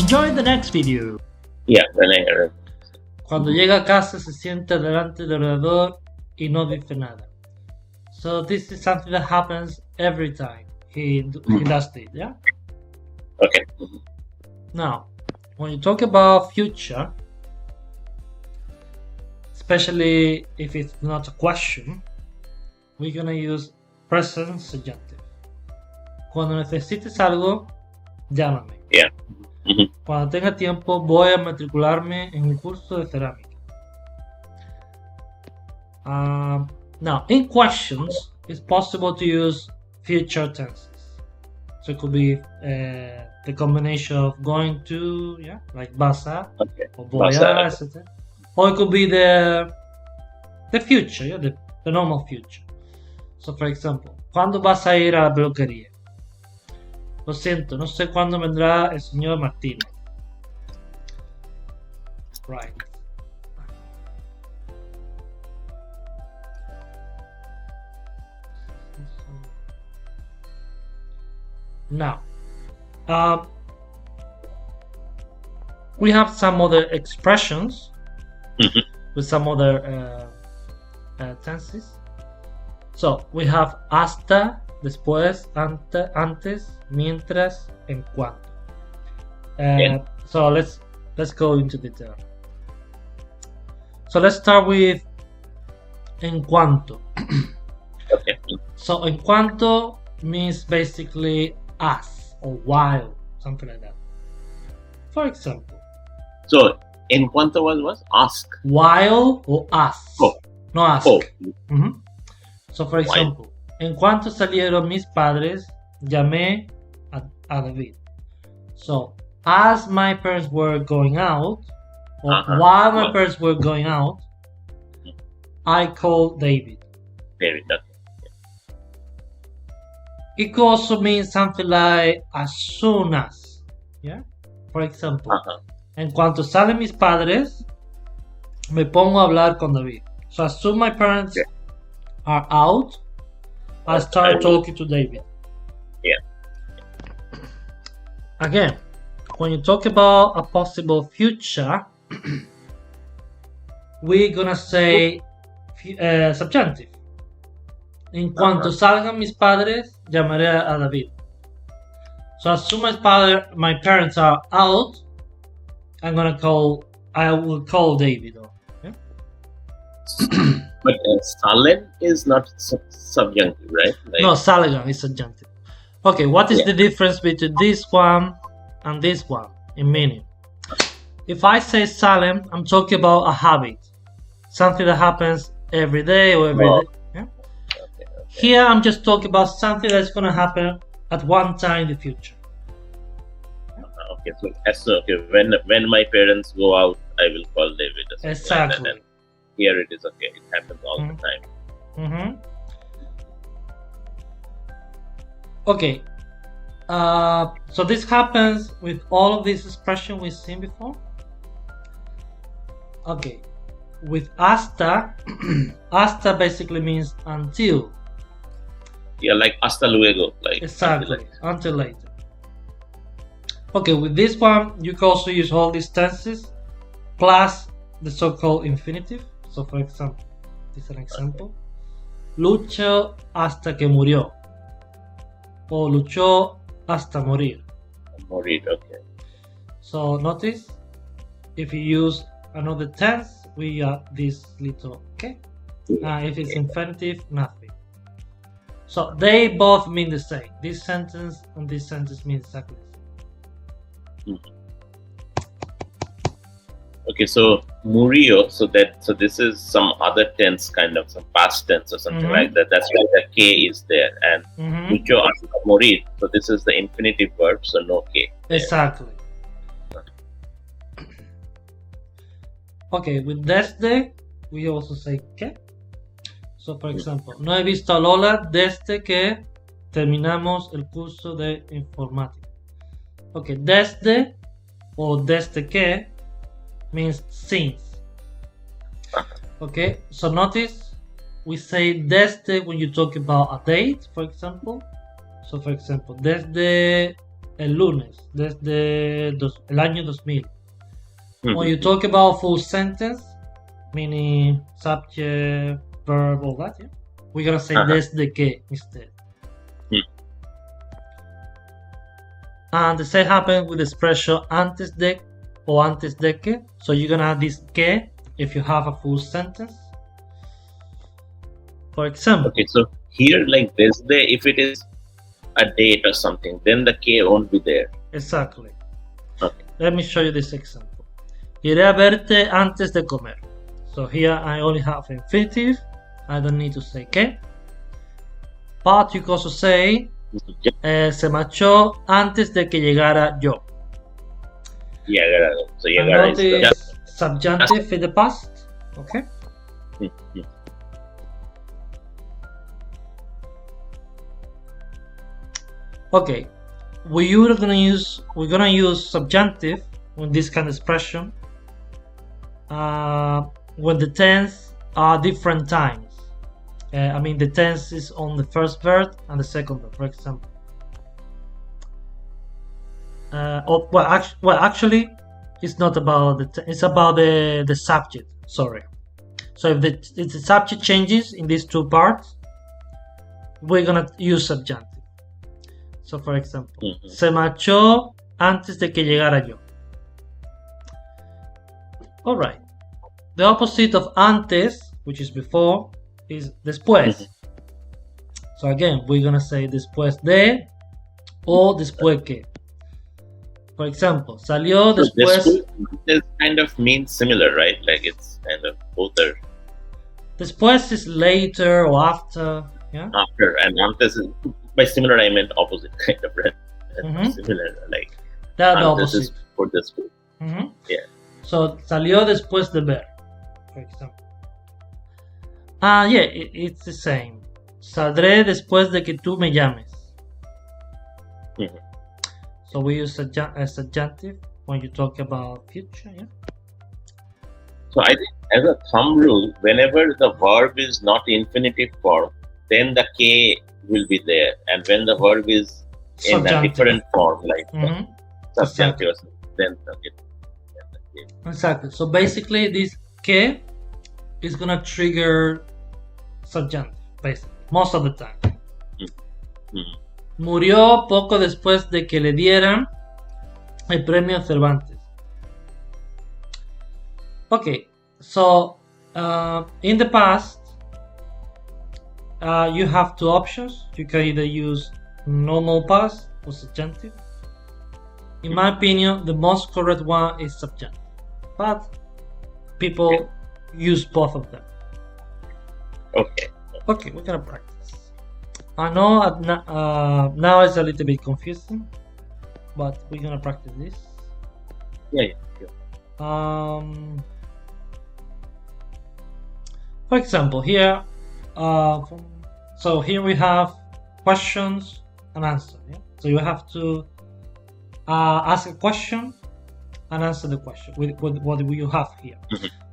Enjoy the next video. Yeah, when I heard. Cuando llega a casa se sienta delante del ordenador y no dice nada. So this is something that happens every time he does it, yeah? Okay. Now, when you talk about future, especially if it's not a question, we're gonna use present subjunctive. Cuando necesites algo, llámame. Yeah. Cuando tenga tiempo, voy a matricularme en un curso de cerámica. Now, in questions, it's possible to use future tenses. So it could be the combination of going to, yeah, like vas a, Okay. or voy a, etc. Or it could be the future, yeah, the normal future. So, for example, ¿cuándo vas a ir a la peluquería? Lo siento, no sé cuándo vendrá el señor Martínez. Right. Now, we have some other expressions with some other tenses. So we have hasta, después, antes, mientras, en cuanto. So let's go into detail. So let's start with en cuanto. Okay. So en cuanto means basically as or while, something like that. For example, So, en cuanto was ask. while or as. Oh. No ask. Oh. Mhm. So, for example, en cuanto salieron mis padres, llamé a David. So, as my parents were going out, or while my parents were going out, I called David. David. Okay. It could also mean something like as soon as. Yeah? For example, en cuanto salen mis padres, me pongo a hablar con David. So as soon as my parents are out, I start talking to David. Yeah. Again, when you talk about a possible future, we're gonna say subjunctive. En cuanto salgan mis padres, llamaré a David. So as soon as my parents are out, I will call David. Okay? But salen is not subjunctive, right? Like, No, salen is subjunctive. Okay, what is the difference between this one and this one in meaning? If I say salen, I'm talking about a habit, something that happens every day or every day. Yeah? Okay. Here I'm just talking about something that's going to happen at one time in the future. Okay, so when my parents go out, I will call David. Or something Exactly. Like that. And here it is okay. It happens all the time. Mm-hmm. Okay. So this happens with all of these expressions we've seen before. Okay. With hasta, hasta basically means until. Yeah, like hasta luego. Like Exactly. Until later. Okay, with this one, you can also use all these tenses plus the so-called infinitive. So, for example, this is an example. Luchó hasta que murió. O luchó hasta morir. Morir, okay. So, notice if you use another tense, we got this little okay. If it's infinitive, nothing. So, they both mean the same. This sentence and this sentence mean exactly the same. Okay, so murió. So this is some other tense, kind of some past tense or something like that. That's why the K is there. And luchó hasta morir. So this is the infinitive verb, so no K. Exactly. Okay, with desde, we also say que. So, for example, no he visto a Lola desde que terminamos el curso de informática. Okay, desde or desde que means since. Okay, so notice we say desde when you talk about a date, for example. So, for example, desde el lunes, desde el año 2000. Mhm. When you talk about full sentence, meaning subject, verb, all that, yeah, we're gonna say desde que instead. And the same happens with the expression antes de or antes de que. So you're gonna add this que if you have a full sentence. For example. Okay, so here, like desde, if it is a date or something, then the que won't be there. Exactly. Okay. Let me show you this example. Iré a verte antes de comer. So here I only have infinitive. I don't need to say que. But you can also say se marchó antes de que llegara yo. Llegara. So And llegara is notice subjunctive in the past. Okay. Okay. We're gonna use subjunctive with this kind of expression when the tense are different times. I mean the tense is on the first verb and the second verb, for example. Actually, it's not about it's about the subject. Sorry. So if the subject changes in these two parts, we're gonna use subjunctive. So for example, se marchó antes de que llegara yo. Alright. The opposite of antes, which is before, is después. So again, we're gonna say después de or después que. For example, salió después. This kind of means similar, right? Like it's kind of both are. Después is later or after. Yeah. After, and antes is, by similar I meant opposite kind of, right? Similar, like that opposite is for this. Yeah. So salió después de ver, for example. Yeah, it's the same. Saldré después de que tú me llames. So we use subjunctive when you talk about future. Yeah. So I think as a thumb rule, whenever the verb is not infinitive form, then the ke will be there, and when the verb is in a different form, like subjunctive, then the ke. Exactly. So basically, this que is gonna trigger subjunctive, basically, most of the time. Murió poco después de que le dieran el premio Cervantes. Okay, so in the past, you have two options. You can either use normal past or subjunctive. In my opinion, the most correct one is subjunctive, but people use both of them. Okay, we're gonna practice. I know now it's a little bit confusing, but we're gonna practice this. Yeah. For example, here, so here we have questions and answers. Yeah? So you have to ask a question and answer the question with what you have here.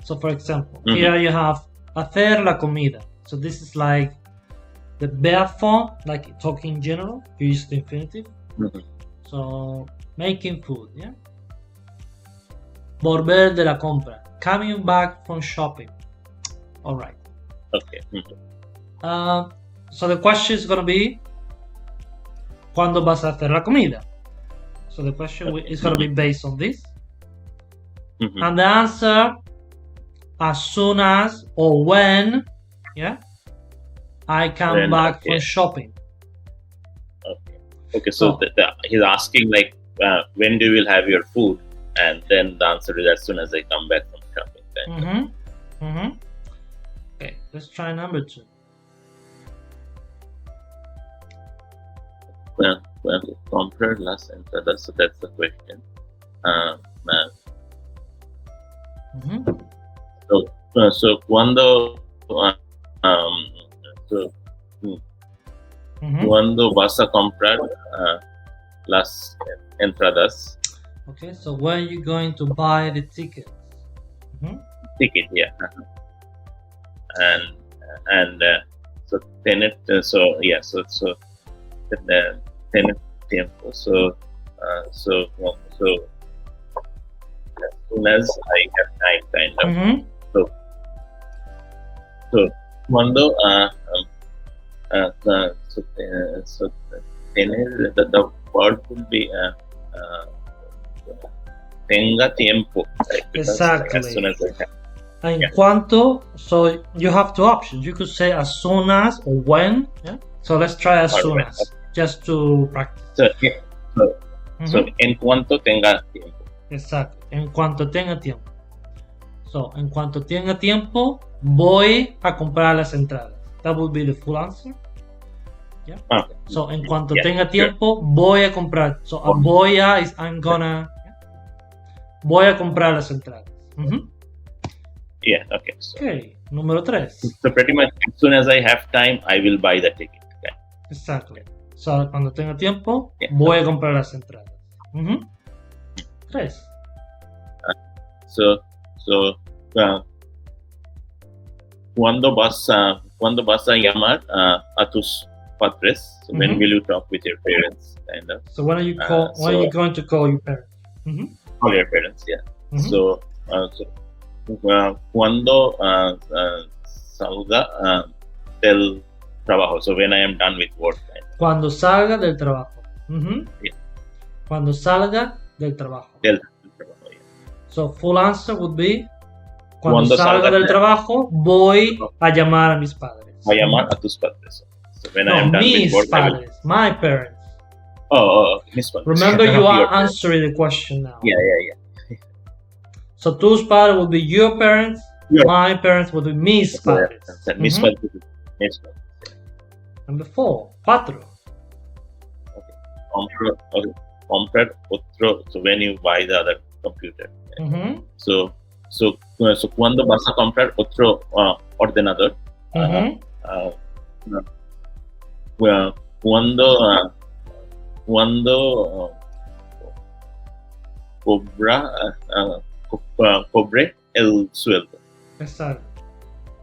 So for example, here you have hacer la comida. So this is like the verb form, like talking in general. You use the infinitive. So making food, yeah. Volver de la compra, coming back from shopping. All right. Okay. So the question is gonna be, ¿cuándo vas a hacer la comida? So the question is gonna be based on this, and the answer, as soon as or when, yeah, I come back from shopping. Okay. So he's asking like, when do you will have your food, and then the answer is as soon as I come back from shopping. Okay, let's try number 2. Well, comprar las entradas. So that's the question. So cuando cuando vas a comprar las entradas? Okay, so when are you going to buy the tickets? Ticket, yeah. And so tener, so yeah, so tener tiempo. So So as soon as I have time, kind of. So cuando tener, the word will be tenga tiempo, right? Exactly. As soon as I have. En cuanto, so you have two options. You could say as soon as or when. Yeah. So let's try as soon as, just to practice. So en cuanto tenga tiempo. Exacto. En cuanto tenga tiempo. So en cuanto tenga tiempo, voy a comprar las entradas. That would be the full answer. Yeah. So en cuanto tenga tiempo, voy a comprar. So voy a is I'm gonna. Voy a comprar las entradas. Yeah, okay. So, okay, número 3. So pretty much as soon as I have time, I will buy the ticket. Okay. Exactly. So cuando tenga tiempo, voy a comprar las entradas. 3. So cuando vas a llamar a tus padres? So when will you talk with your parents? Kind of. So when are you when are you going to call your parents? Call your parents, yeah. So cuando salga del trabajo. So when I am done with work. Cuando salga del trabajo. Yeah. Cuando salga del trabajo. Del trabajo, yeah. So full answer would be cuando salga del trabajo voy a llamar a mis padres. A llamar a tus padres. So when I am done with work, padres, my parents. Mis padres. Remember, you are answering the question now. Yeah. So tus padres would be your parents. My parents would be mis padres. Mis padres. Number 4, 4. Comprar otro. So when you buy the other computer. So cuando vas a comprar otro ordenador. Cuando cobre el sueldo. Exacto.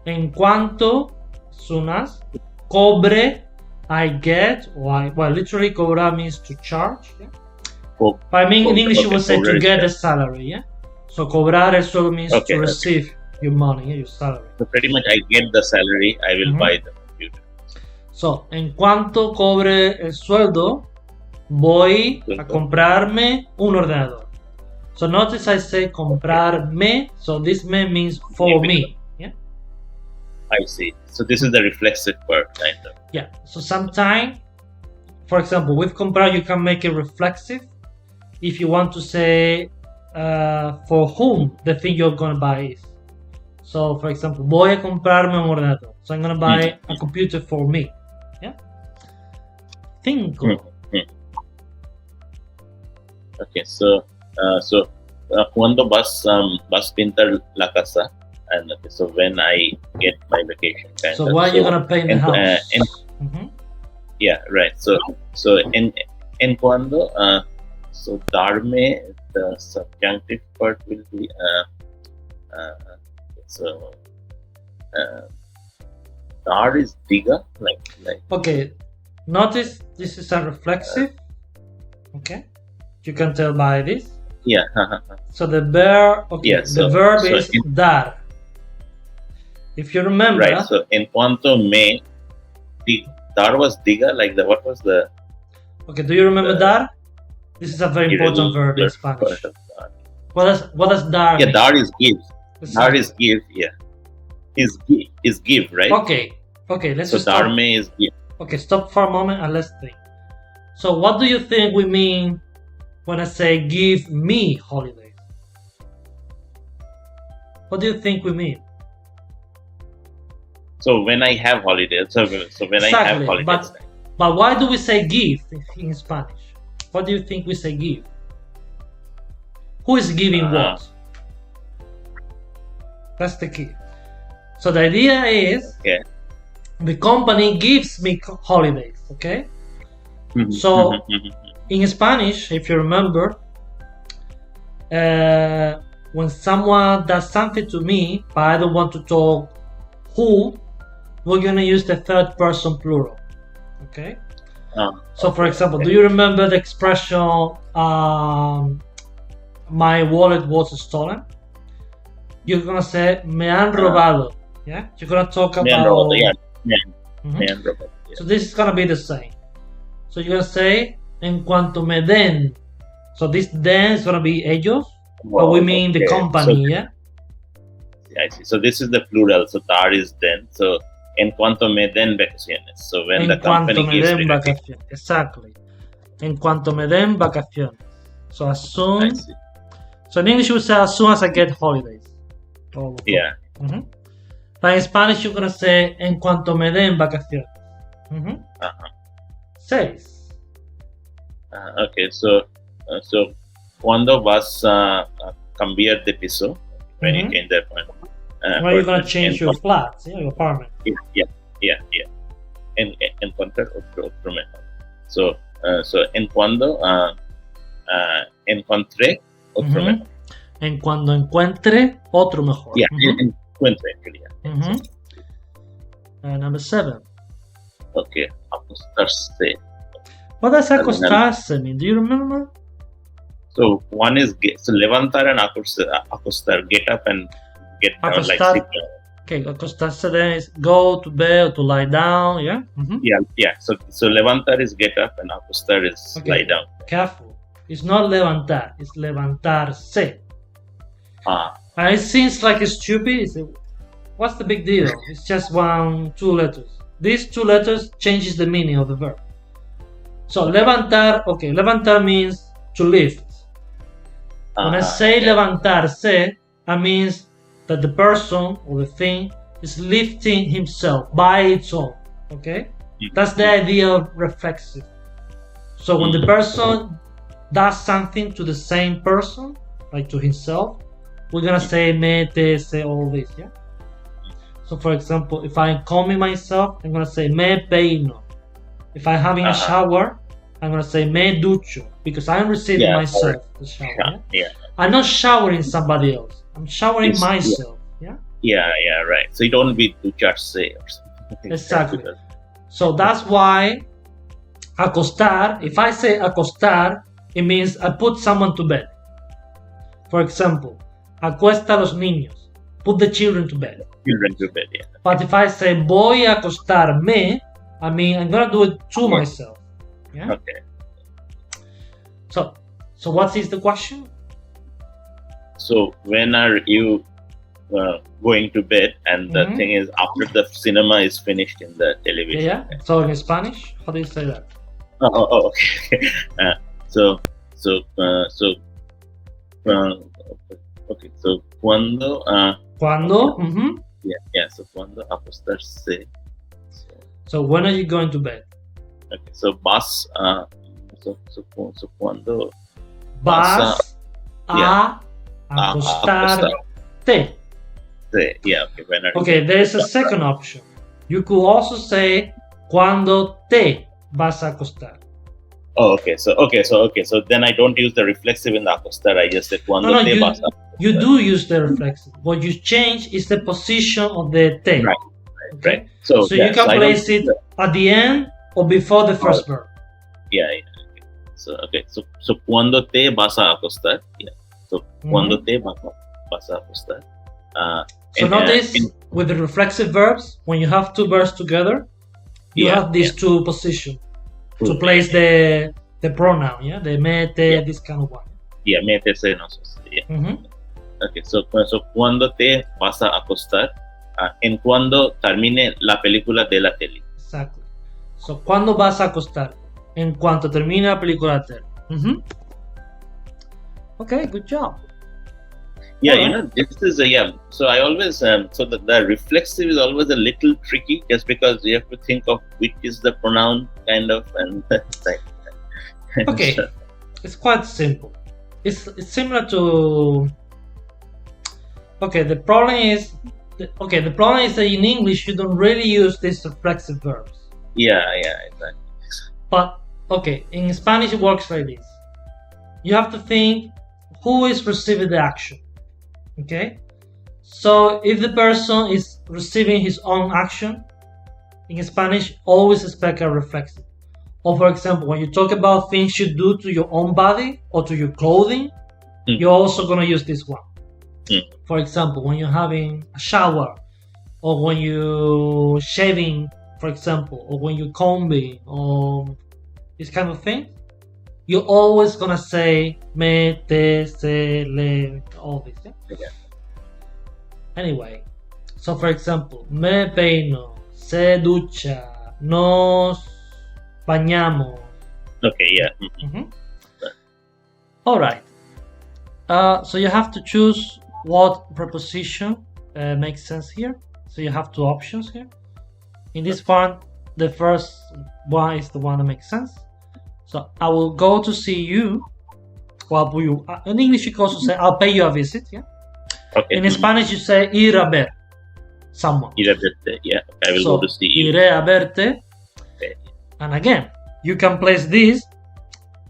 En cuanto, soon as, cobre, I get, well, literally cobrar means to charge. Yeah? I mean, in English you would say to get a salary. Yeah. So cobrar el sueldo means to receive your money, your salary. So pretty much, I get the salary, I will buy the computer. So en cuanto cobre el sueldo, voy a comprarme un ordenador. So notice I say comprarme, so this me means for me. Yeah. I see. So this is the reflexive verb, kind of. Yeah. So sometimes, for example, with comprar you can make it reflexive if you want to say for whom the thing you're gonna buy is. So for example, voy a comprarme un ordenador. So I'm gonna buy a computer for me. Yeah. 5. Okay, so cuando vas pintar la casa, and so when I get my vacation. So why are you gonna paint the house? Yeah, right. So en cuando so darme, the subjunctive part will be dar is diga, like. Okay, notice this is a reflexive. Okay. You can tell by this. Yeah. So the verb, the verb is dar. If you remember. Right. So en cuanto me, dar was diga. Like what was the? Okay. Do you remember dar? This is a very important verb in Spanish. What does dar? Yeah, mean? Dar is give. Dar is give. Yeah. Is give, right? Okay. Let's so just stop. Darme is give. Okay. Stop for a moment and let's think. So what do you think we mean when I say give me holidays? What do you think we mean? So when I have holidays, so when exactly. I have holidays. But why do we say give in Spanish? What do you think we say give? Who is giving what? That's the key. So the idea is the company gives me holidays, okay? So in Spanish, if you remember, when someone does something to me, but I don't want to talk who, we're gonna use the third person plural, okay? So, for example, do you remember the expression, my wallet was stolen? You're gonna say, me han robado. Yeah? You're gonna talk about... Me han robado, yeah. Me han robado. Yeah. So this is gonna be the same. So you're gonna say, en cuanto me den. So this den is gonna be ellos, but we mean the company, yeah? I see. So this is the plural. So dar is den. So en cuanto me den vacaciones. So when the company gives me vacaciones. Exactly. En cuanto me den vacaciones. So as soon. So in English we say as soon as I get holidays. Yeah. But in Spanish you're gonna say en cuanto me den vacaciones. 6. Okay. So cuando vas a cambiar de piso? When you change the apartment. When you're gonna change your flat, your apartment. Yeah. Encontrar otro mejor. So en cuando encontré otro mejor. En cuando encuentre otro mejor. Yeah, encuentre. Number 7. Okay, acostarse. What does acostarse mean? Do you remember? So one is levantar and acostar, get up and get down, like sit down. Okay, acostarse then is go to bed or to lie down, yeah? Yeah. So levantar is get up and acostar is lie down. Careful. It's not levantar, it's levantarse. And it seems like it's stupid. What's the big deal? It's just 2 letters. These 2 letters changes the meaning of the verb. So levantar means to lift. When I say levantarse, that means that the person or the thing is lifting himself by its own. Okay? That's the idea of reflexive. So when the person does something to the same person, like to himself, we're gonna say me, te, se, all this, yeah? So for example, if I'm combing myself, I'm gonna say me peino. If I'm having a shower, I'm gonna say me ducho, because I'm receiving myself the shower. Yeah. I'm not showering somebody else. I'm showering myself. Yeah, right. So you don't be ducharse or something. Exactly. So that's why acostar, if I say acostar, it means I put someone to bed. For example, acuesta a los niños, put the children to bed. Yeah. But if I say voy a acostarme, I mean I'm gonna do it to myself. Yeah. Okay. So what is the question? So when are you going to bed? And the thing is, after the cinema is finished in the television. Yeah. So in Spanish, how do you say that? Okay. Okay. So cuando. Cuando. Yeah. So cuando acostarse. So when are you going to bed? Okay. So vas. So cuando. Vas a acostarte. Yeah. Okay. When are you? Okay. There's a second option. You could also say cuando te vas a acostar. Oh, okay. So then I don't use the reflexive in the acostar. I just say cuando te vas a acostar. You do use the reflexive. What you change is the position of the te. Right. So you can place it at the end or before the first verb. Yeah. Okay. So cuando te vas a acostar. Yeah. So cuando te vas a acostar. So notice with the reflexive verbs, when you have 2 verbs together, you have these 2 positions to place the pronoun, the me, te, this kind of one. Yeah, me, te, se, nos. Yeah. Okay, so cuando te vas a acostar, en cuando termine la película de la tele. Exactly. So cuando vas a acostar, en cuanto termine la película de la tele. Okay, good job. Yeah, this is so I always so the reflexive is always a little tricky, just because you have to think of which is the pronoun kind of, and okay, it's quite simple. It's similar to. Okay, the problem is that in English you don't really use these reflexive verbs. Yeah, exactly. But okay, in Spanish it works like this. You have to think who is receiving the action. Okay, so if the person is receiving his own action, in Spanish always expect a reflexive. Or for example, when you talk about things you do to your own body or to your clothing, you're also going to use this one. For example, when you're having a shower, or when you're shaving, for example, or when you're combing, or this kind of thing, you're always going to say me, te, se, le, all this. Yeah? Anyway, so for example, me peino, se ducha, nos bañamos. Okay, yeah. All right. So you have to choose what preposition makes sense here. So you have two options here. In this one, the first one is the one that makes sense. So I will go to see you. Well, you, in English you can also say I'll pay you a visit. Yeah. Okay. In Spanish you say ir a ver someone. Ir a verte, yeah. I will go to see you. Iré a verte. Okay. And again, you can place this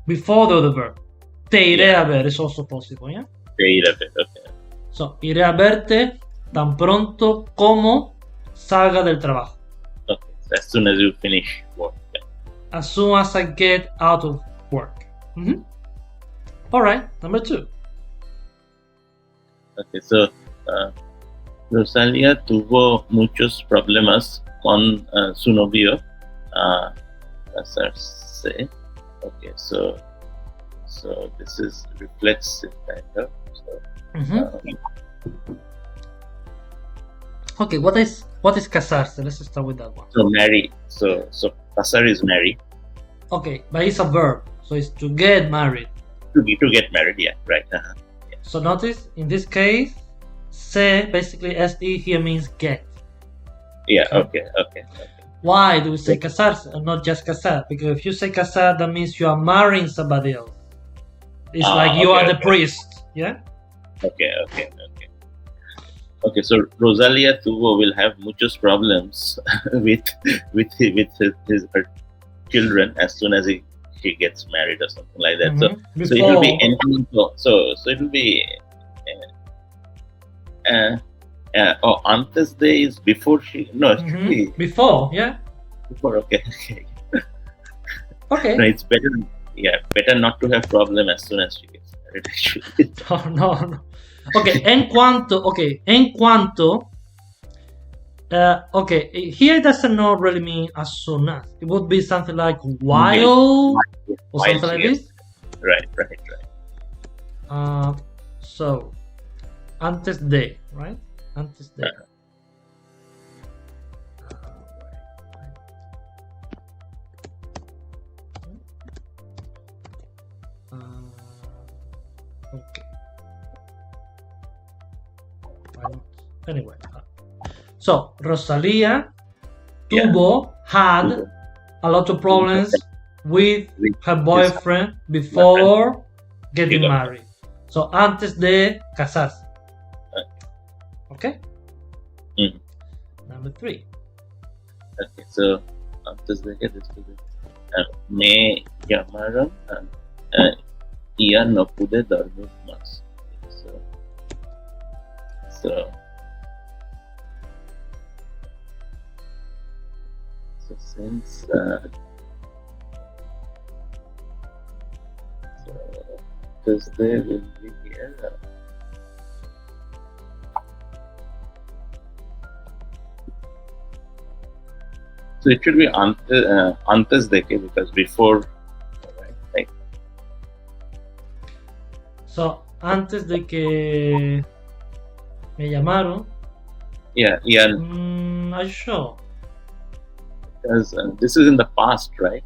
before the other verb. Te iré a ver is also possible, yeah? Te iré a ver, okay. So, iré a verte tan pronto como salga del trabajo. Okay, so as soon as you finish work. Yeah. As soon as I get out of work. Alright, number 2. Okay, so Rosalía tuvo muchos problemas con su novio. Casarse. Okay, so this is reflexive kind of. So, okay, what is casarse? Let's start with that one. So marry. So casar is marry. Okay, but it's a verb, so it's to get married. To get married, yeah, right. Yeah. So notice in this case, se basically se here means get. Yeah. Okay. Why do we say casarse and not just casar? Because if you say casar, that means you are marrying somebody else. It's like you are the priest, yeah? Okay. So Rosalía tuvo will have muchos problems with her children as soon as she gets married or something like that. So it will be so it will be antes de is before she before, yeah. Before, okay. Okay. No, it's better not to have problem as soon as she gets married. Actually. No. Okay, en cuanto. Okay, here it doesn't not really mean as soon as. It would be something like while or something like this. Right. So, antes de, right? Antes de. Okay. Anyway. So, Rosalía had a lot of problems with her boyfriend before getting married. So, antes de casarse. Okay? Number 3. Okay, so, antes de que me llamaron y ya no pude dormir más. So since Thursday will be here. So it should be antes de que, because before, right? Like. So antes de que me llamaron. Yeah. Are you sure? Because this is in the past, right?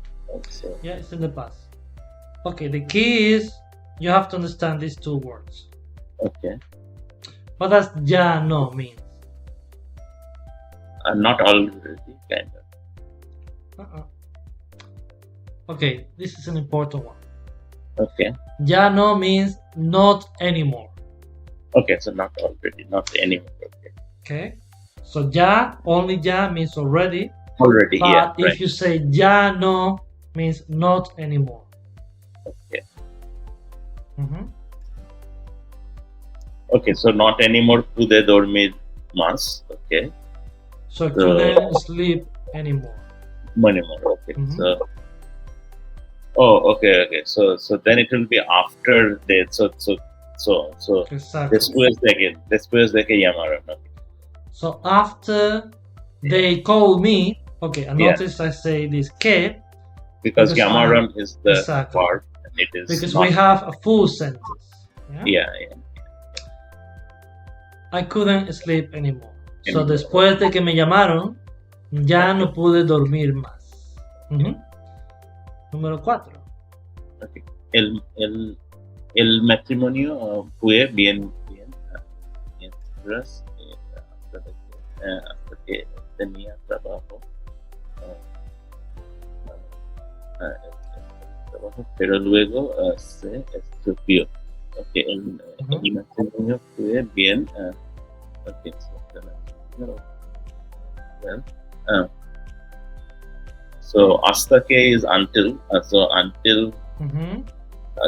So. Yeah, it's in the past. Okay, the key is you have to understand these two words. Okay. What does ya no mean? Not already, kind of. Okay, this is an important one. Okay. Ya no means not anymore. Okay, so not already, not anymore. Okay. So ya, only ya means already. Already, but yeah. If you say ya no means not anymore. Okay. Mm-hmm. Okay, so not anymore pude dormir más. Okay. So couldn't sleep anymore. Okay. Mm-hmm. So Oh, okay. So then it will be after the Exactly. después de que llamaron. Okay. So after they call me, okay, and Yeah. notice I say this que Because llamaron is the exactly. verb, and it is because not. we have a full sentence. Yeah. I couldn't sleep anymore. So después de que me llamaron, ya no pude dormir más. Número 4. Okay. El matrimonio fue bien mientras hasta que tenía trabajo, pero luego se estropeó. Okay. El matrimonio fue bien. Okay, so hasta que is until. So until.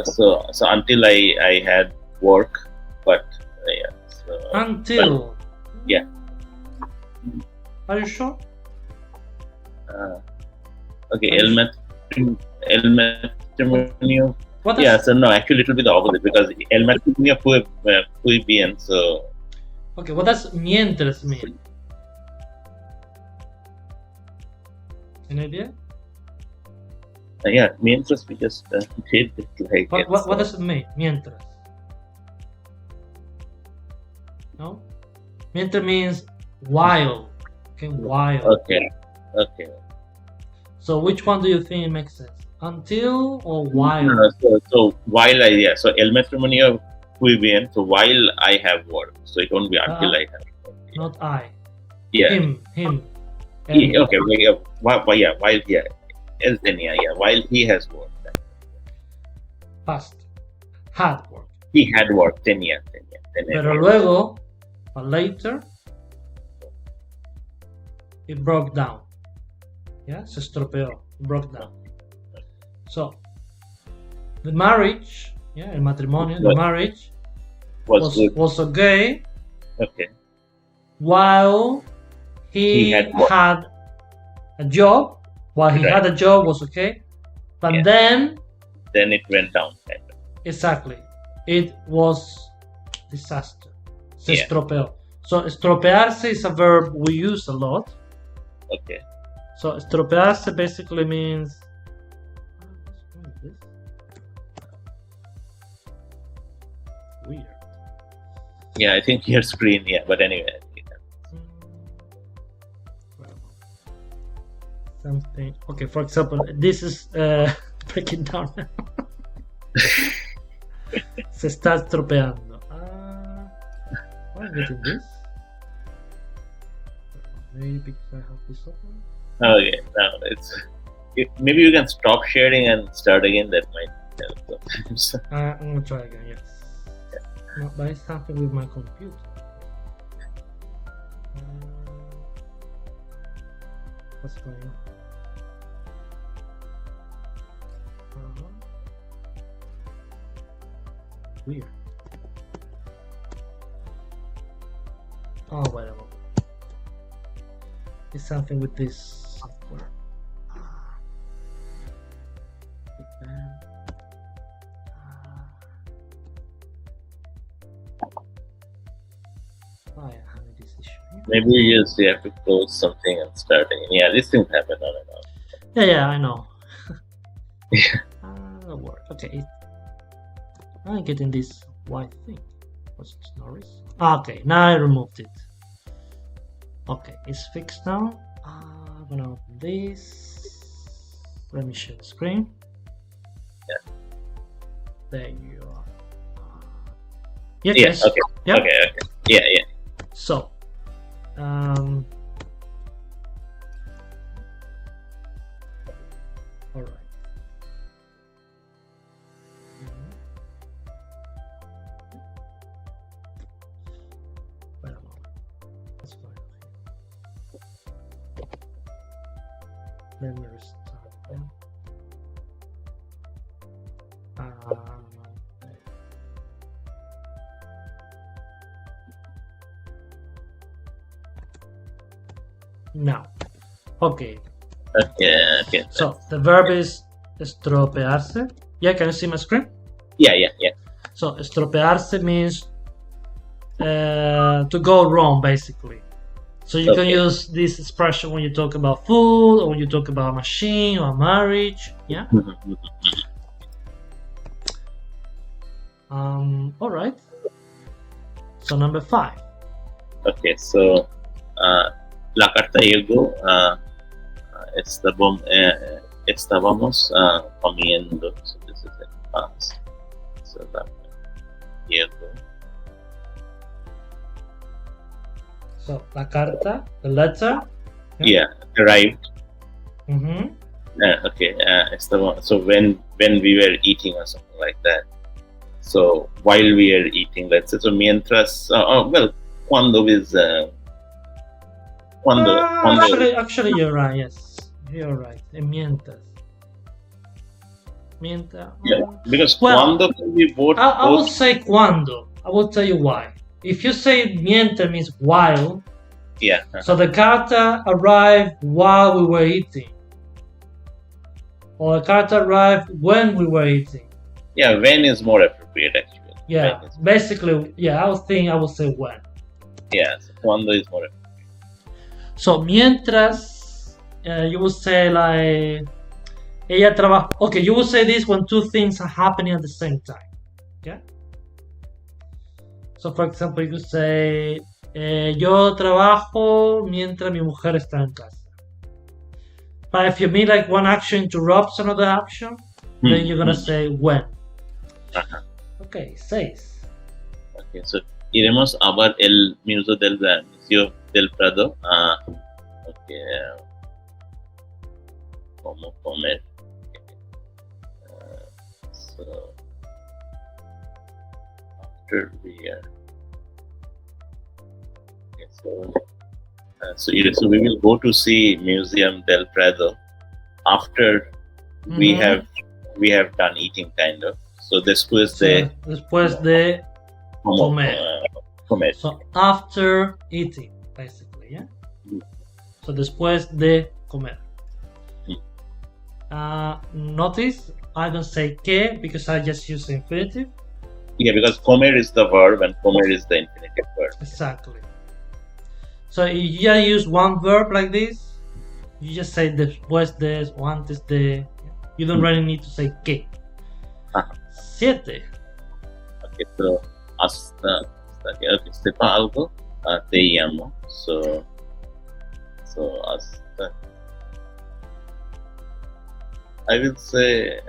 So until I had work, but yeah. So, until. But, yeah. Are you sure? Okay. El matrimonio. Yeah. So no, actually it will be the opposite because el matrimonio fue bien. So. Okay, what does mientras mean? Any idea? Yeah, mientras we just did it like it. What does it mean? Mientras. No? Mientras means while. Okay, while. Okay. So which one do you think makes sense? Until or while? So while so el matrimonio fue bien. So while I have work, so it won't be until I have work. Yeah. Not I. Yeah. Him. Okay. While while he has work. Past. Had work. He had work. Tenía. Pero luego, later, it broke down. Yeah, se estropeó. Broke down. So, the marriage, el matrimonio, the marriage was okay. Okay. While he had a job. While he had a job was okay. But then it went down. Exactly. It was disaster. Se estropeó. So estropearse is a verb we use a lot. Okay. So estropearse basically means weird. Yeah, I think your screen. Yeah, but anyway. Something. Okay, for example, this is breaking down. Se está estropeando. Why am I getting this? Maybe I have this open. Okay, now maybe you can stop sharing and start again. That might help. I'm gonna try again. Yes. Yeah. No, but it's something with my computer. What's going on? Weird. Oh, wait a moment. It's something with this software. Why am having this issue? Maybe you just have to close something and start again. Yeah, these things happen on and on. Yeah, I know. Word. Okay. I'm getting this white thing. What's this noise? Okay, now I removed it. Okay, it's fixed now. I'm gonna open this. Let me share the screen. Yeah. There you are. Yes. Okay. Yep. Okay. Yeah. So, all right. Wait a moment. What's going on here? Let me restart them. Now, okay. Okay. So the verb is Estropearse. Yeah, can you see my screen? Yeah. So estropearse means to go wrong, basically. So you can use this expression when you talk about food, or when you talk about a machine or marriage. Yeah. All right. So number 5. Okay, so la carta llegó. Estábamos comiendo. So this is in past. So that llegó. So la carta, the letter. Yeah, arrived. Mm-hmm. Okay. So when we were eating or something like that. So while we are eating, let's say, so mientras, cuando is cuando. Actually, you're right. Yes, you're right. Mientras. Yeah, because cuando can be both. I would say cuando. I will tell you why. If you say mientras means while. Yeah. So the carta arrived while we were eating, or the carta arrived when we were eating. Yeah, when is more appropriate actually. Yeah, basically, yeah, I would say when. Yeah, so cuando is more appropriate. So mientras, you would say like, ella trabaja. Okay, you would say this when two things are happening at the same time. Okay. So for example, you could say, yo trabajo mientras mi mujer está en casa. But if you mean like one action interrupts another action, then you're gonna say when. Okay, 6. Okay, so iremos a ver el Museo del Prado. Okay. ¿Cómo comer? So after we are. Okay, so we will go to see Museum del Prado after we have done eating, kind of. So después de comer. So after eating, basically, yeah. So después de comer. Notice I don't say que because I just use the infinitive. Yeah, because comer is the verb and comer is the infinitive verb. Exactly. So if you just use one verb like this, you just say después de o antes de. You don't really need to say que. 7. Okay, so hasta que sepa algo, te llamo. So hasta. I will say.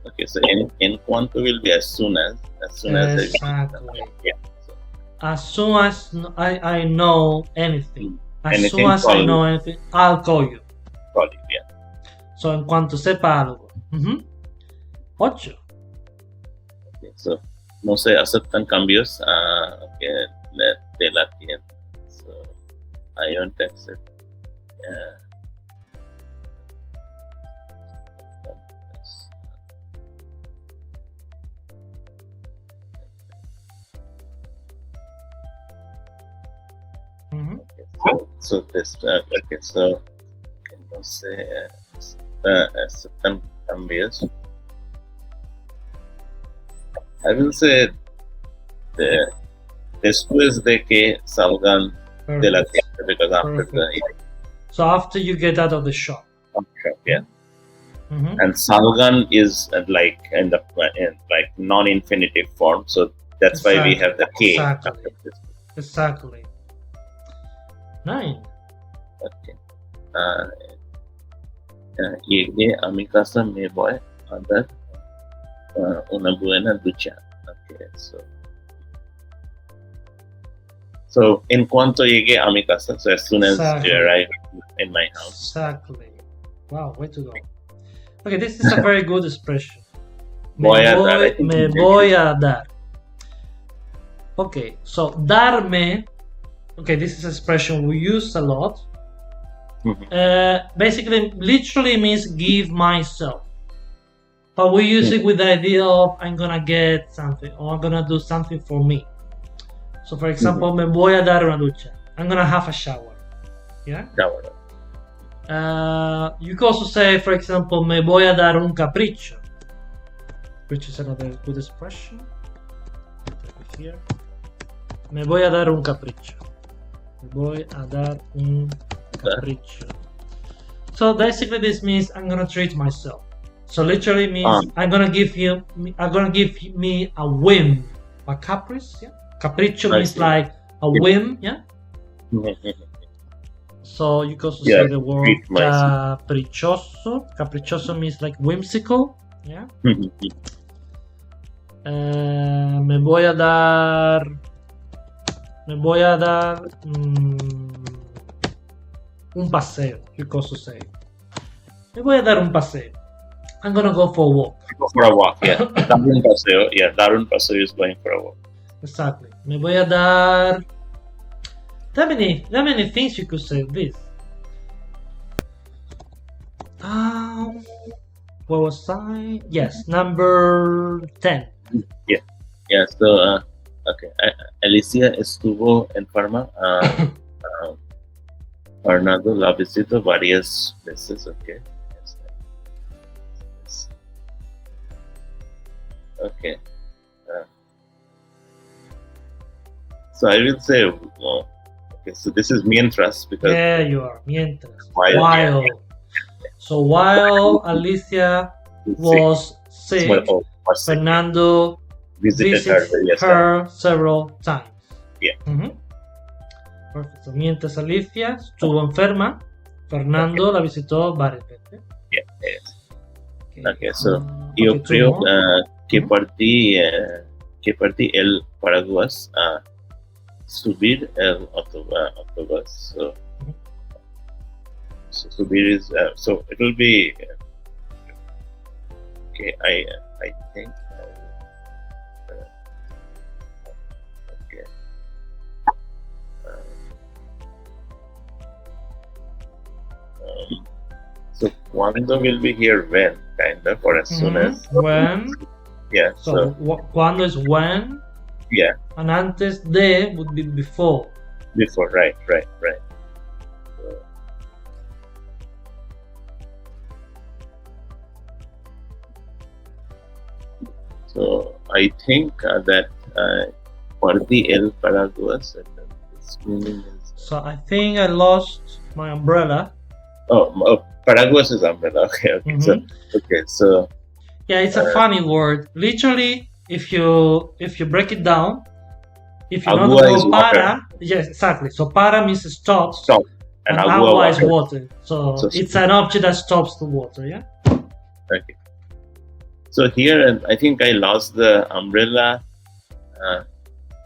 Okay, so en cuanto will be as soon as. Exactly. Yeah. So. As soon as I know anything. As soon Anything as I know anything, I'll call you. Yeah. So en cuanto sepa algo. 8. Okay, so no se aceptan cambios de la tienda. So I don't accept. So this okay, so no se aceptan cambios. I will say después de que salgan de la tienda, because after the so after you get out of the shop. Yeah. And salgan is like in non-infinitive form, so that's why we have the K. Exactly. 9. Okay. Llegué a mi casa, me voy a dar una buena ducha. Okay, so en cuanto llegué a mi casa, so as soon as you arrive in my house. Exactly. Wow, way to go. Okay, this is a very good expression. Me voy a dar. Okay, so darme. Okay, this is an expression we use a lot. Basically, literally means give myself. But we use it with the idea of I'm gonna get something or I'm gonna do something for me. So, for example, me voy a dar una ducha. I'm gonna have a shower. Yeah? Shower. You can also say, for example, me voy a dar un capricho, which is another good expression. Here. Me voy a dar un capricho. Me voy a dar un capricho. So basically, this means I'm gonna treat myself. So literally means I'm gonna give me a whim, a caprice. Yeah, capricho means like a whim. Yeah. So you can also say the word caprichoso. Caprichoso means like whimsical. Yeah. Me voy a dar un paseo. You can also say me voy a dar un paseo. I'm gonna go for a walk. Go for a walk, yeah. Dar un paseo, yeah. Dar un paseo is going for a walk. Exactly. Me voy a dar. There are many things you could say this. What was I? Yes, number 10. Yeah. So, okay. Alicia estuvo enferma. Fernando la visitó varias veces. Okay. Okay. So I will say, okay, so this is mientras because. Yeah, you are mientras. While. So while Alicia was sick, Fernando visited her several times. Yeah. Perfect. So mientras Alicia estuvo enferma, Fernando la visitó varias veces. Yeah. Yes. Okay. So yo creo que partí el paraguas a subir el autobús. So subir is so it will be okay. I think okay. So cuando will be here when kind of or as soon as when. Yeah. So cuando is when. Yeah. And antes de would be before. Before, right. So I think that Pardí el paraguas. So I think I lost my umbrella. Oh, paraguas is umbrella. Okay. So yeah, it's a funny word. Literally, if you break it down, if you know the word para, yes, exactly. So para means stop. And agua is water. So it's an object that stops the water. Yeah. Okay. So here, I think I lost the umbrella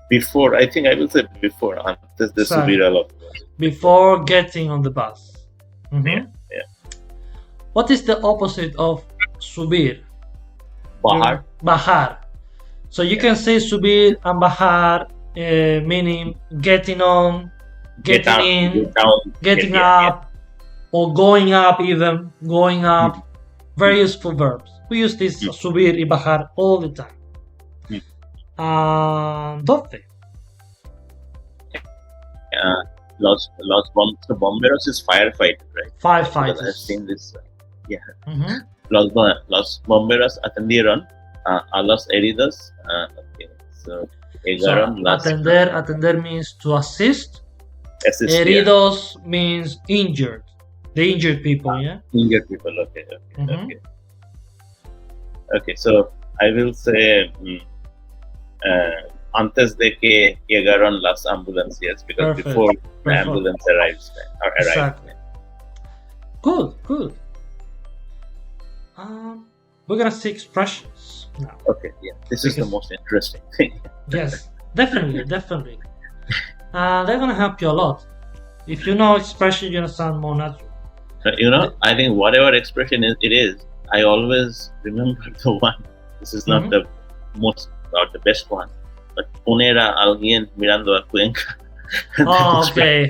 before. I think I will say before. Antes de subir al autobús. Before getting on the bus. Yeah. What is the opposite of subir? Bajar. Bajar. So you can say subir and bajar, meaning getting on, getting up, or going up even, going up. Very useful verbs. We use this subir y bajar all the time. 12. Los bomberos is firefighter, right? Firefighters. I've seen this. Los bomberos atendieron a los heridos. Okay. So, atender means to assist. Heridos means injured. The injured people, yeah? Injured people, okay. Okay, so I will say antes de que llegaron las ambulancias, because before the ambulance arrives. Exactly. Good. We're gonna see expressions now. Okay, yeah. This is the most interesting thing. Yes, definitely. They're gonna help you a lot. If you know expression, you're gonna sound more natural. I think whatever expression it is, I always remember the one. This is not the most or the best one, but poner a alguien mirando a Cuenca. Oh, okay.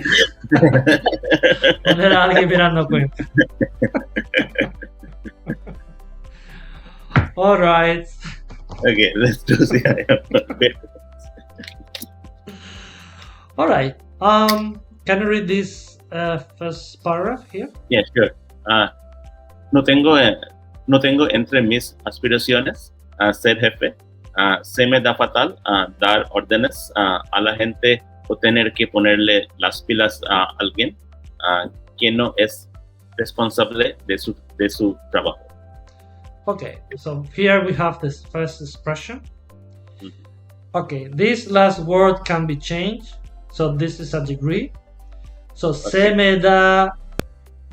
Poner a alguien mirando a Cuenca. All right. Okay, let's do the. All right. Can you read this first paragraph here? Yeah, sure. No tengo entre mis aspiraciones ser jefe. Se me da fatal dar órdenes a la gente o tener que ponerle las pilas a alguien que no es responsable de su trabajo. Okay, so here we have this first expression. Mhm. Okay, this last word can be changed. So this is a degree. So se me da,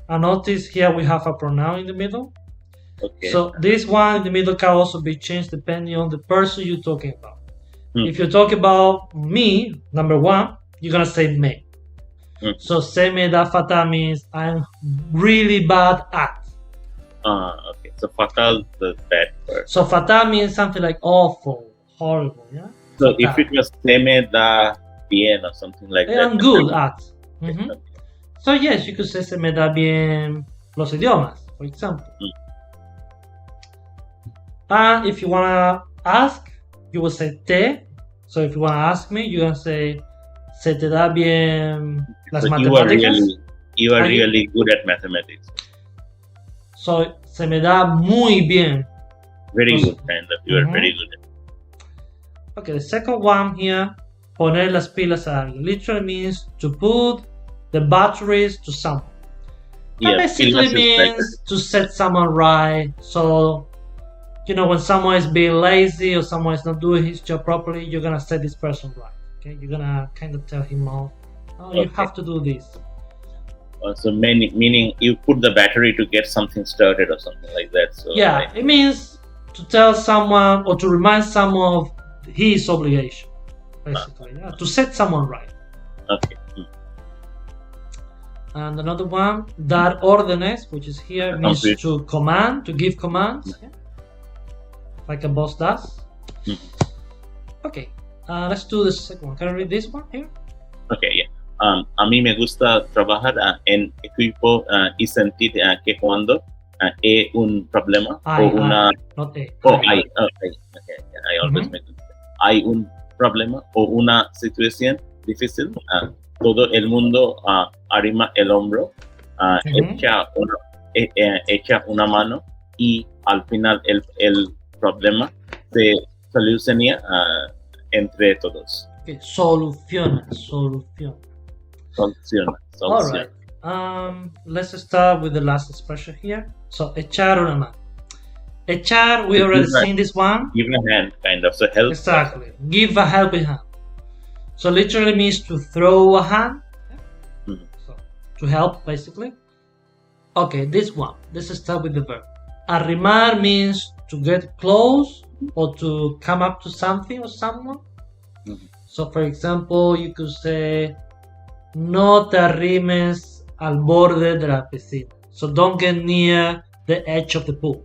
and notice here we have a pronoun in the middle. Okay. So this one in the middle can also be changed depending on the person you're talking about. If you talk about me, number one, you're gonna say me. So se me da fatal means I'm really bad at. Okay. So fatal, the bad word. So fatal means something like awful, horrible, yeah? So fatal. if it was se me da bien or something like that. I'm good at. Mm-hmm. So yes, you could say se me da bien los idiomas, for example. And if you wanna ask, you will say te. So if you wanna ask me, you're gonna say se te da bien las So matemáticas. you are really good at mathematics. So se me da muy bien. Very good, kind of. You are very good at. Okay, the second one here, poner las pilas a alguien, literally means to put the batteries to someone. That basically means to set someone right. So, you know, when someone is being lazy or someone is not doing his job properly, you're gonna set this person right. Okay, you're gonna kind of tell him off. Oh, you have to do this. So meaning you put the battery to get something started or something like that. So yeah, it means to tell someone or to remind someone of his obligation, basically, to set someone right. Okay. And another one, dar órdenes, which is here, means to command, to give commands, like a boss does. Okay, let's do the second one. Can I read this one here? Okay, yeah. A mí me gusta trabajar en equipo y sentir que cuando hay un problema o una... I always make it. Hay un problema o una situación difícil, todo el mundo arrima el hombro, echa una mano y al final el problema se soluciona entre todos. Okay, soluciona. All right. Let's start with the last expression here. So, echar una mano. Echar, we already seen this one. Give a hand, kind of. So help. Exactly. Give a helping hand. So literally means to throw a hand. So, to help, basically. Okay, this one. Let's start with the verb. Arrimar means to get close or to come up to something or someone. So, for example, you could say, no te arrimes al borde de la piscina. So don't get near the edge of the pool.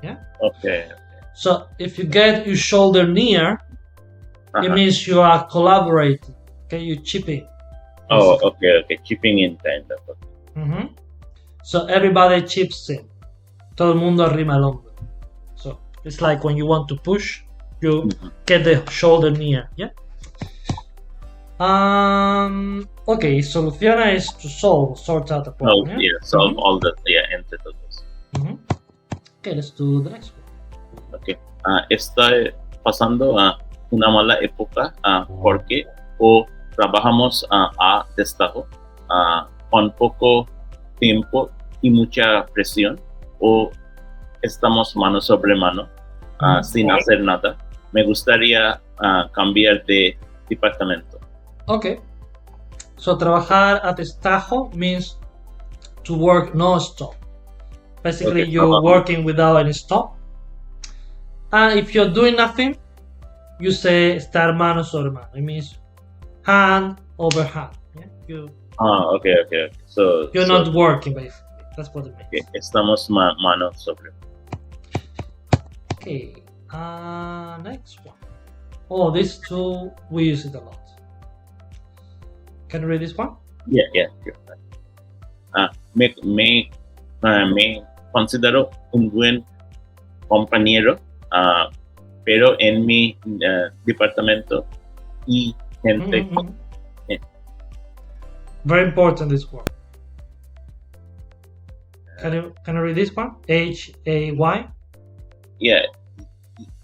Yeah? Okay. So if you get your shoulder near, it means you are collaborating. Okay, you're chipping. Oh, okay. Chipping in, kind of. So everybody chips in. Todo el mundo arrima el hombro. So it's like when you want to push, you get the shoulder near. Yeah? Okay, soluciona is to sort out the problem. Solve all the entre todos. Okay, let's do the next one. Okay, estoy pasando una mala época porque o trabajamos a destajo con poco tiempo y mucha presión o estamos mano sobre mano sin hacer nada. Me gustaría cambiar de departamento. Okay, so trabajar a destajo means to work non-stop. Basically, you're working without any stop. And if you're doing nothing, you say estar mano sobre mano. It means hand over hand. Yeah? Okay. So you're not working, basically. That's what it means. Okay. Estamos mano sobre. Okay, next one. Oh, these two, we use it a lot. Can you read this one? Yeah. Me considero un buen compañero, pero en mi departamento y gente Very important, this word. Can you read this one? Hay. Yeah,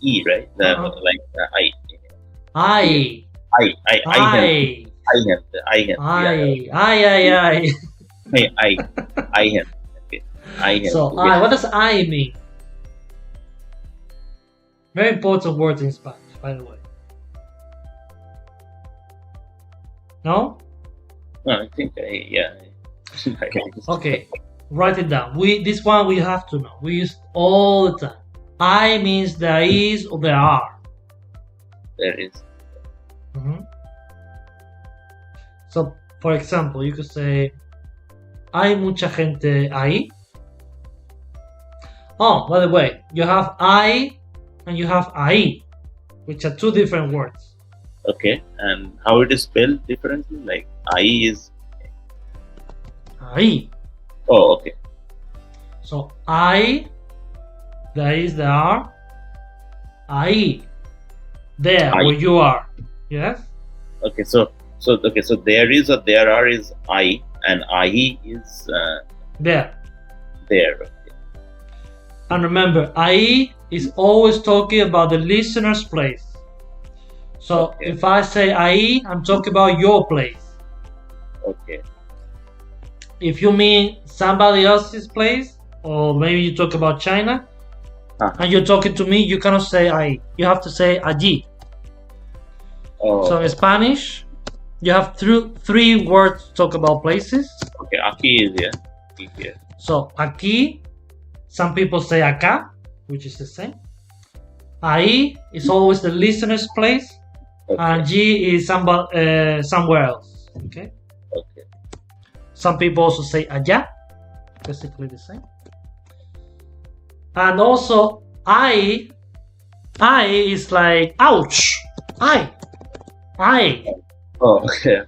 E, right? Like I. I. Okay. So what does I mean? Very important word in Spanish, by the way. No? No, I think yeah. Okay, write it down. This one we have to know. We use all the time. I means there is or there are. There is. Mm-hmm. So, for example, you could say, ¿Hay mucha gente ahí? Oh, by the way, you have I and you have ahí, which are two different words. Okay, and how it is spelled differently? Like I is ahí. Oh, okay. So I, there is, there are, ahí, there, where you are. Yes. Okay, so there is or there are is I, and ahí is there. There. Okay. And remember, ahí is always talking about the listener's place. So if I say ahí, I'm talking about your place. Okay. If you mean somebody else's place, or maybe you talk about China, and you're talking to me, you cannot say ahí. You have to say allí. Oh. So in Spanish, you have three words to talk about places. Okay, aquí is here. So aquí, some people say acá, which is the same. Ahí is always the listener's place. Okay. And G is somewhere else. Okay. Okay. Some people also say allá, basically the same. And also I is like ouch. I. Oh, okay.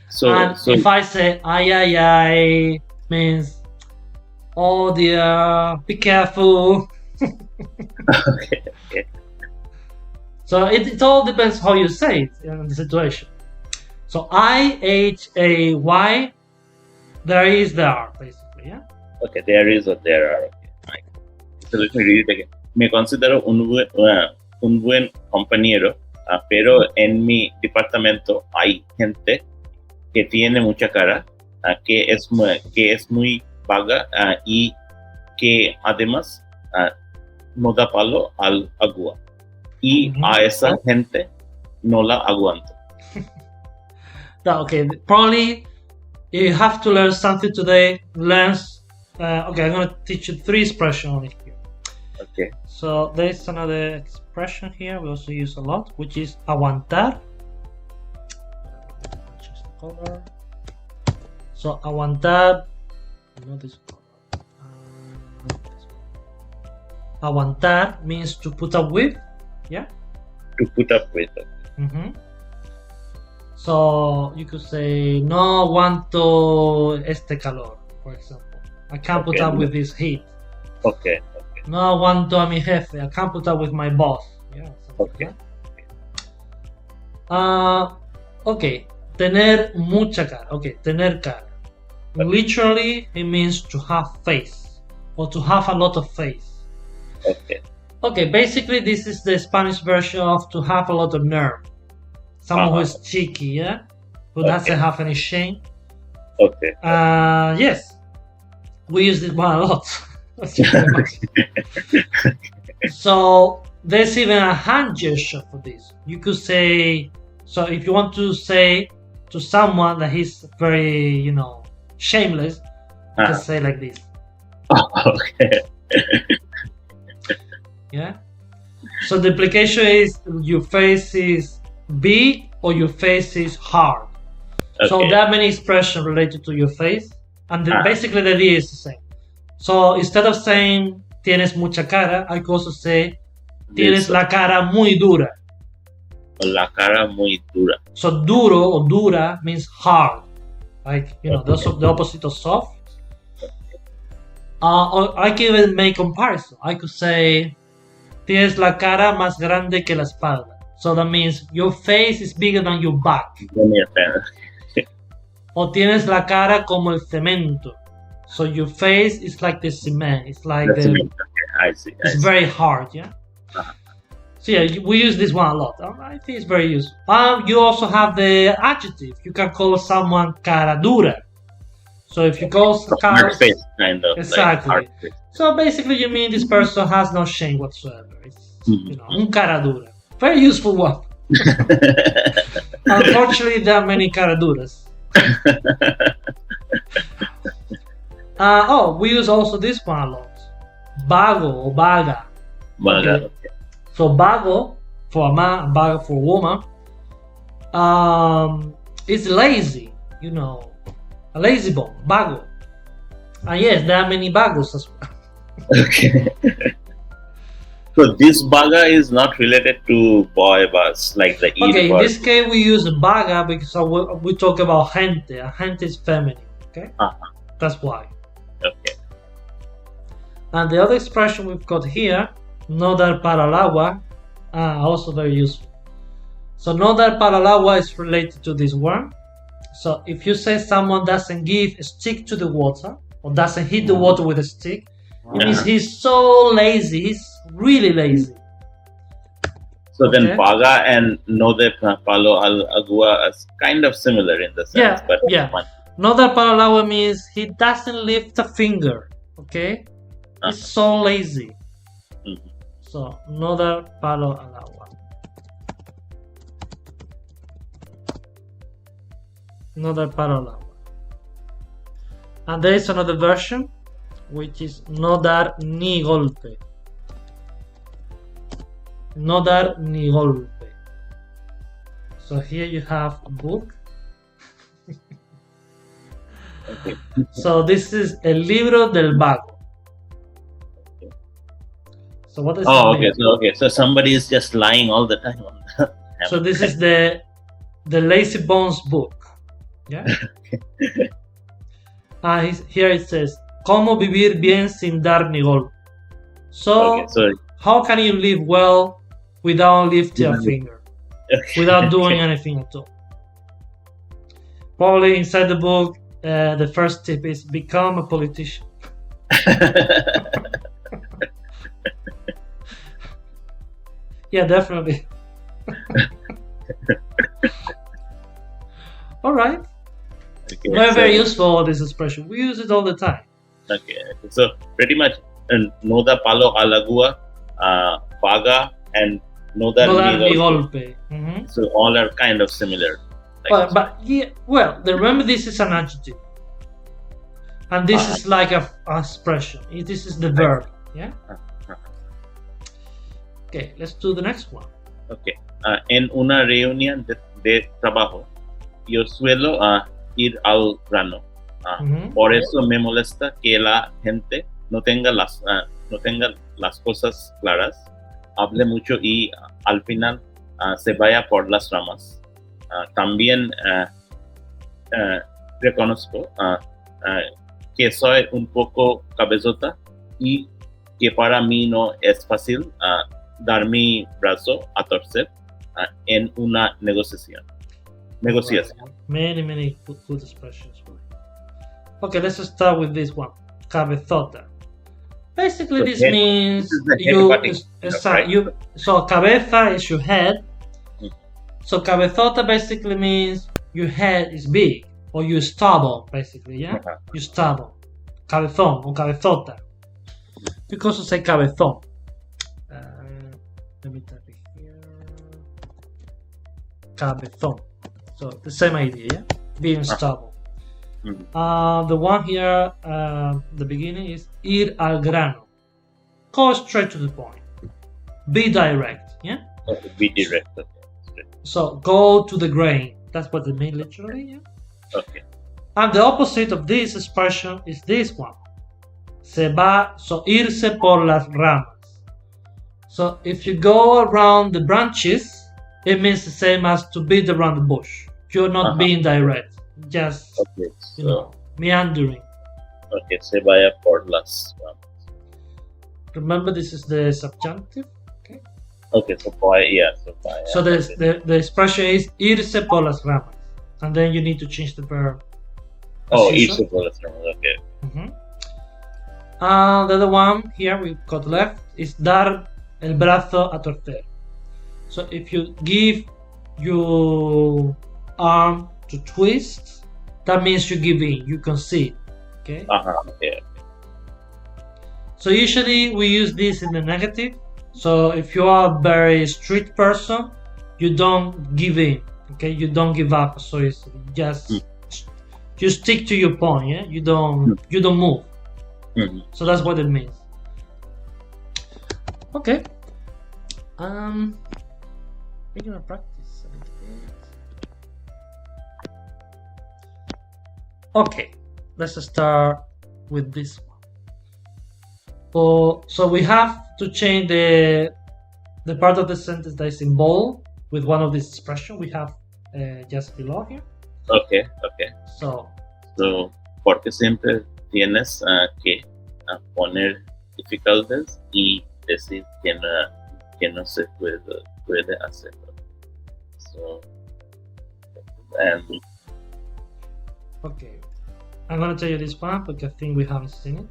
So if I say ay means oh dear, be careful. Okay. So it all depends how you say it in the situation. So IHAY, there is, there are, basically, yeah? Okay, there is or there are. Okay. So let me read it again. Me considero un buen compañero, pero en mi departamento hay gente que tiene mucha cara, que es muy vaga y que además no da palo al agua. Y a esa gente no la aguanto. Okay, probably you have to learn something today. Okay, I'm going to teach you 3 expressions on it here. Okay. So there's another expression here we also use a lot, which is aguantar. Change the color. So aguantar, not this color. Aguantar means to put up with. Yeah. To put up with. So you could say no aguanto este calor, for example. I can't put up with this heat. Okay. No aguanto a mi jefe. I can't put up with my boss. Yeah. Okay. Okay. Tener mucha cara. Okay. Tener cara. Okay. Literally, it means to have face or to have a lot of face. Okay. Okay, basically this is the Spanish version of to have a lot of nerve. Someone who is cheeky, yeah? Who doesn't have any shame. Okay. Yes. We use this one a lot. So there's even a hand gesture for this. You could say, so if you want to say to someone that he's very, shameless, you can say like this. Okay. Yeah. So the implication is your face is big or your face is hard. Okay. So there are many expressions related to your face, and basically the idea is the same. So instead of saying tienes mucha cara, I could also say tienes la cara muy dura. La cara muy dura. So duro or dura means hard, like the opposite of soft. Or I can even make comparison. I could say tienes la cara más grande que la espalda. So that means your face is bigger than your back. O tienes la cara como el cemento. So your face is like the cement. It's like I see. It's very hard, yeah. So yeah, we use this one a lot. I think it's very useful. You also have the adjective. You can call someone cara dura. So if you call hard face, kind of. Exactly. Like hard face. So basically, you mean this person has no shame whatsoever. It's un cara dura. Very useful one. Unfortunately, there are many cara duras. We use also this one a lot. Vago or vaga. Vaga. Okay. So vago for a man, vago for a woman. Is lazy. A lazy bone, vago. And yes, there are many vagos as well. Okay. So this vaga is not related to boy, but like the E. Okay, in this case we use vaga because we talk about gente. And gente is feminine. Okay, that's why. Okay. And the other expression we've got here, no dar para el agua, also very useful. So no dar para el agua is related to this one. So if you say someone doesn't give a stick to the water or doesn't hit the water with a stick, it means he's so lazy. He's really lazy. So then vaga and no dar palo al agua is kind of similar in the sense. No dar para el agua means he doesn't lift a finger. Okay, he's so lazy. So no dar palo al agua. No dar palo al agua. And there is another version, which is no dar ni golpe. No dar ni golpe. So here you have a book. Okay. So this is El Libro del Vago. So what is So somebody is just lying all the time on the So this is the Lazy Bones book. Yeah. Here it says Cómo vivir bien sin dar ni golpe. So how can you live well without lifting a finger? Without doing anything at all? Probably inside the book, the first tip is become a politician. Yeah, definitely. All right. Okay, very useful, this expression. We use it all the time. Okay. So pretty much no da palo al agua, vaga, and no dar ni golpe. So all are kind of similar. Remember this is an adjective. And this is like a expression. This is the verb. Yeah? Okay, let's do the next one. Okay. En una reunión de trabajo, yo suelo ir al grano. Por eso me molesta que la gente no tenga las cosas claras, hable mucho y al final se vaya por las ramas. También reconozco que soy un poco cabezota y que para mí no es fácil dar mi brazo a torcer en una negociación. Many good expressions. Okay, let's start with this one. Cabezota. Basically, this means so cabeza is your head. So cabezota basically means your head is big or you're stubble, basically, yeah? You're stubble. Cabezón or cabezota. You can also say cabezón. Let me type it here. Cabezón. So the same idea, yeah? Being stubble. The one here, the beginning is ir al grano. Go straight to the point. Be direct, yeah? Be direct. So go to the grain. That's what it means literally, yeah? Okay. And the opposite of this expression is this one. Se va, so irse por las ramas. So if you go around the branches, it means the same as to beat around the bush. You're not being direct, just meandering. Okay, se vaya por las ramas. Remember, this is the subjunctive. Okay, so vaya. So the expression is irse por las ramas, and then you need to change the verb Oh, irse por las ramas, okay. The other one here we got left is dar el brazo a torcer. So if you give your arm to twist, that means you give in, you concede. Okay? Okay. So usually we use this in the negative. So if you are a very strict person, you don't give in. Okay, you don't give up so easily. Just you stick to your point. Yeah, you don't move. So that's what it means. Okay. We're gonna practice a little bit. Okay, let's start with this one. So we have to change the part of the sentence that is in bold with one of these expressions we have just below here. Okay. So porque siempre tienes que poner dificultades y decir que no se puede hacerlo. So, and okay, I'm gonna tell you this one because I think we haven't seen it.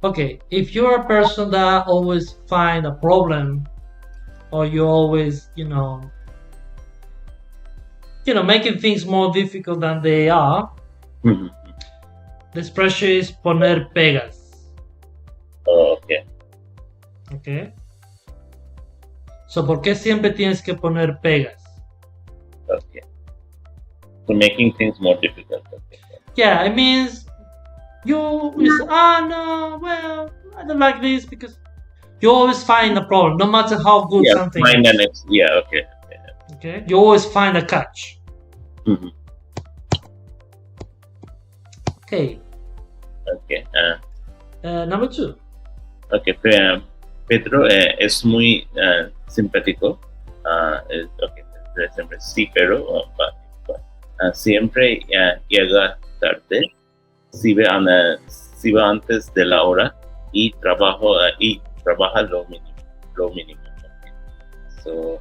Okay, if you're a person that always find a problem, or you always, making things more difficult than they are, the expression is poner pegas. Okay. Okay. So, ¿por qué siempre tienes que poner pegas? Okay. So making things more difficult. Okay. Yeah, it means you always, no, well, I don't like this because you always find a problem, no matter how good something is. Okay. Okay, you always find a catch. Okay. Okay. Number 2. Okay, Pedro es muy simpático. Okay, siempre sí, pero siempre llega tarde. Si ve antes de la hora y trabaja lo mínimo. Okay. So,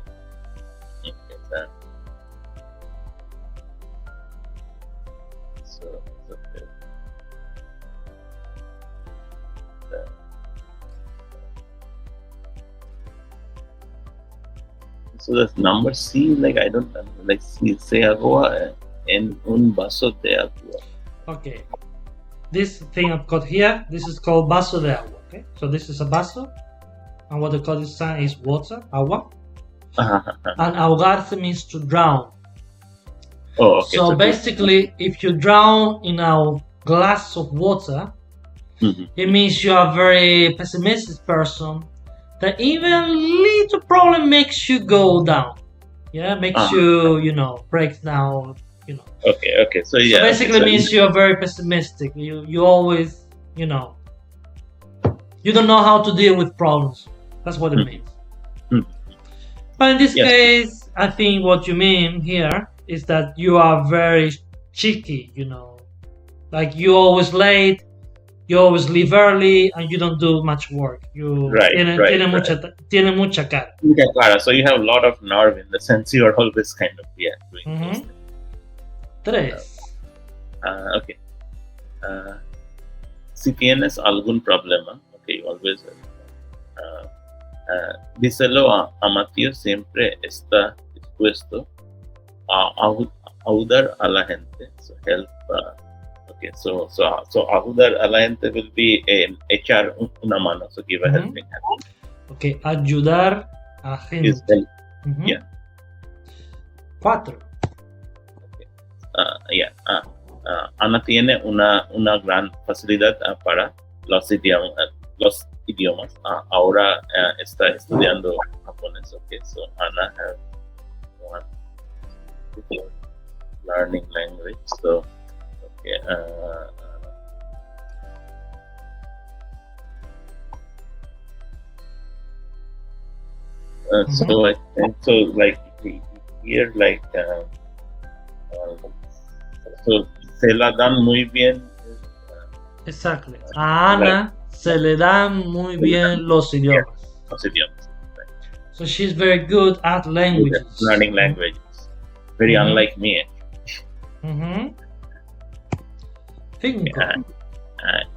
so the number C, like I don't know, like se agua en un vaso de agua. Okay, this thing I've got here, this is called vaso de agua. Okay, so this is a vaso, and what they call this sign is water, agua. And ahogarse means to drown. Oh, okay. So basically, if you drown in a glass of water, it means you are a very pessimistic person. That even little problem makes you go down. Yeah, makes you, breaks down. Okay. So yeah. So basically, means you are very pessimistic. You always, you don't know how to deal with problems. That's what it means. But in this case, I think what you mean here is that you are very cheeky. Like you always late. You always leave early and you don't do much work. Tiene mucha cara. Okay, so you have a lot of nerve in the sense you are always kind of doing those things. 3. Okay. Si tienes algún problema, okay, always díselo a Mateo, siempre está dispuesto a ayudar a la gente. So help. Okay, so ayudar a la gente will be echar una mano, so give a helping hand. Okay, ayudar a gente. Yeah. 4. Okay. Ana tiene una gran facilidad para los idiomas. Ahora está estudiando japonés. Okay, so Ana has one learning language. So okay. So I think so. Like here, like so se la dan muy bien. Exactly. A Ana se le dan muy bien los idiomas. Right. So she's very good at languages. Learning languages. Very unlike me. 5.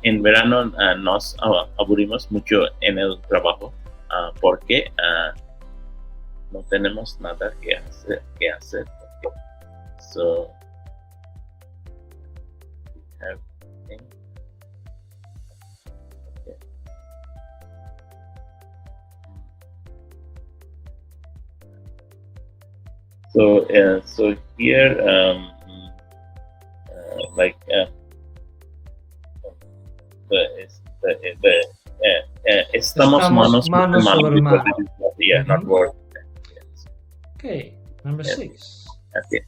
En verano nos aburrimos mucho en el trabajo porque no tenemos nada que hacer. So, we have things. Okay. So here, like estamos manos sobre mano. Yeah, not word. Yes. Okay, number 6. Okay.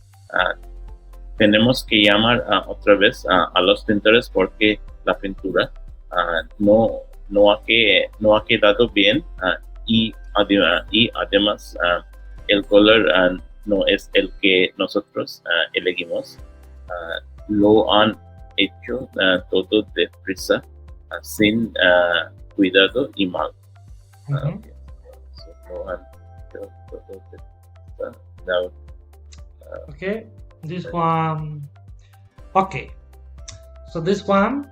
Tenemos que llamar otra vez a los pintores porque la pintura no ha quedado bien y además el color no es el que nosotros elegimos. Lo han hecho todo deprisa, sin cuidado y mal. Okay. So, lo han hecho todo deprisa. Now, okay, this one. Okay, so this one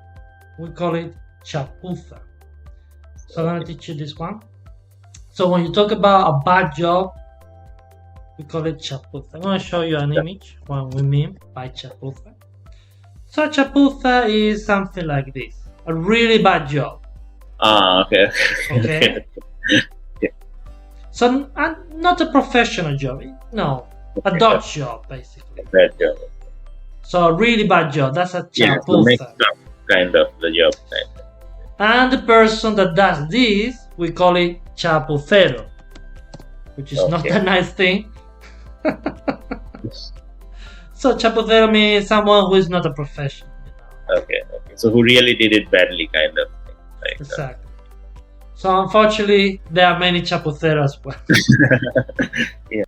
we call it chapuza. So I'm gonna teach you this one. So when you talk about a bad job, we call it chapuza. I'm gonna show you an image what we mean by chapuza. So chapuza is something like this: a really bad job. Okay. Okay. So not a professional job. No, a dodge job basically. Bad job. So a really bad job. That's a chapuza. Mixed up kind of the job. And the person that does this, we call it chapucero, which is not a nice thing. So chapucero means someone who is not a professional. Okay. So who really did it badly, kind of thing. Like exactly. So unfortunately, there are many chapuceros as well. Yeah.